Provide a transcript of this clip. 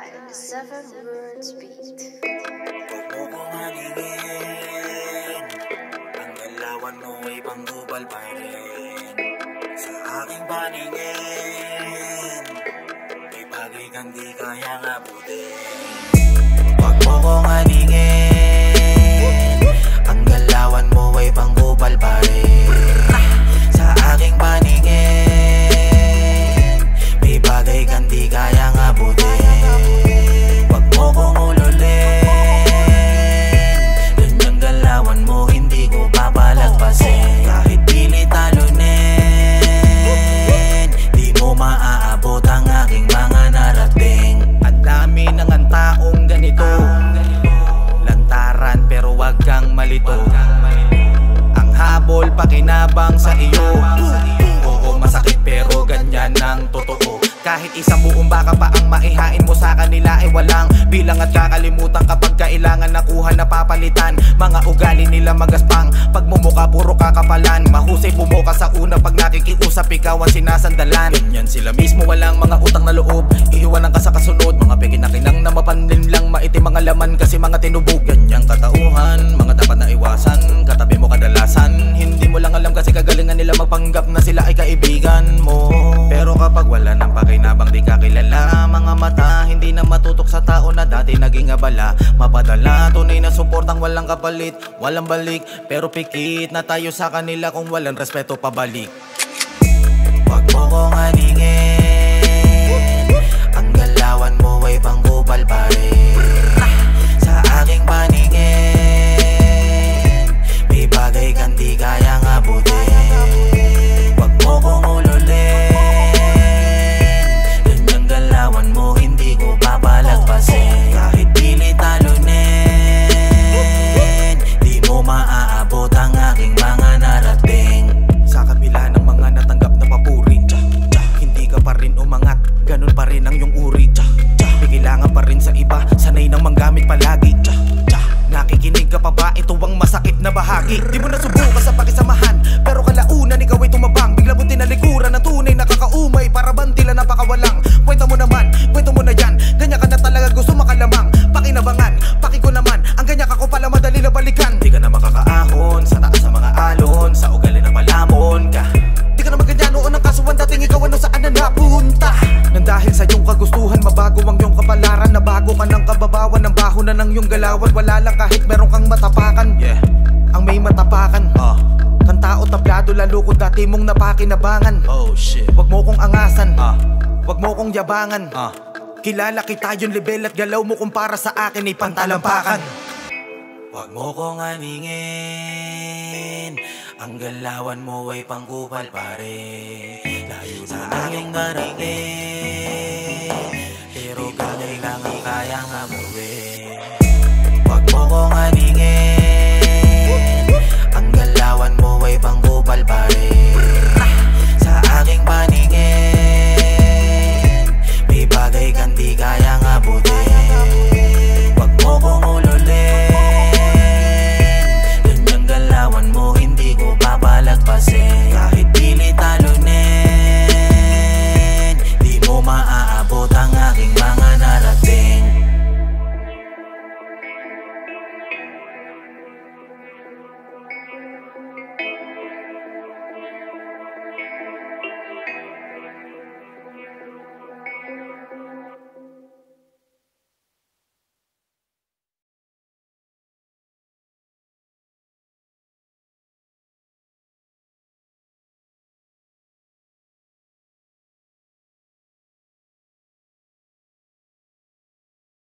by 7 Words Beat. Huwag mo kong halingin, ang galawan mo ay panggubal pa rin. Sa aking paningin, may bagay kang di kayang abutin. Huwag mo kong halingin, ang galawan mo ay panggubal pa rin. Sa aking paningin, may bagay kang di kayang abutin. Huwag mo kong ululin, ganyang galawan mo hindi ko papalagpasin. Kahit pilit talunin, di mo maaabot ang aking mga narating. Ang dami ng ang taong ganito, lantaran pero wag kang malito. Ang habol pakinabang sa iyo, oo masakit pero ganyan ang totoo. Kahit isang buong baka pa ang maihain mo sa kanila ay walang bilang at kakalimutan kapag kailangan nakuha na papalitan. Mga ugali nila magaspang, pagmumuka puro kakapalan. Mahusay bumuka sa una pag nakikiusap ikaw ang sinasandalan. Ganyan sila mismo walang mga utang na loob, iiwanan ka sa kasunod. Mga pekinakinang na mapanlin lang maitim mga laman kasi mga tinubog. Ganyang katauhan, mga dapat na iwasan, katabi mo kadalasan. Hindi mo lang alam kasi kagalingan nila magpanggap na sila ay kaibigan mo. Pero kapag wala nang pakinabang di ka kilala, mga mata hindi na matutok sa tao na dati naging abala. Mapadala, tunay na suportang walang kapalit, walang balik. Pero pikit na tayo sa kanila kung walang respeto pabalik. Huwag mo kong halingin, ang galawan mo ay panggubal pa rin. Sa aking paningin, may bagay kang di kayang abutin. Huwag mo kong ululin, ganyang galawan mo hindi ko papalagpasin. Kahit pilit talunin, di mo maaabot ang aking mga narating. Sa kabila ng mga natanggap na papuri, hindi ka pa rin umangat, ganun pa rin ang iyong uri. May kailangan pa rin sa iba, sanay nang manggamit palagi. Nakikinig ka pa ba? Ito ang masakit na bahagi. Di mo nasubukan sa pakisamahan, pero kalaunan ikaw ay tumabang. Bigla mo tinalikuran ng tunay nakakaumay, para bantila napakawalang. Kwenta mo naman, kwento mo na yan. Ganyan ka na talaga gusto makalamang. Pakinabangan, pakiko naman, ang ganyan ka ko pala madali na balikan. Di ka na makakaahon sa taas sa mga alon, sa ugali na palamon ka. Di ka na maganyan noon ang kasuhan, dating ikaw ano saan na napunta. Nang dahil sa iyong kagustuhan, mabago ang iyong kapalaran. Nabago ka ng kababawan, ng baho na ng iyong galawan. Wala lang kahit meron kang matapakan, ang may matapakan. Kang tao tablado lalo kung dati mong napakinabangan. Oh shit. Wag mo kong angasan, wag mo kong yabangan. Kilala kita yung level at galaw mo kumpara sa akin ay pantalampakan. Wag mo kong halingin, ang galawan mo ay panggubal pa rin. Layo sa aking narating, pero kailangan kayang amuin.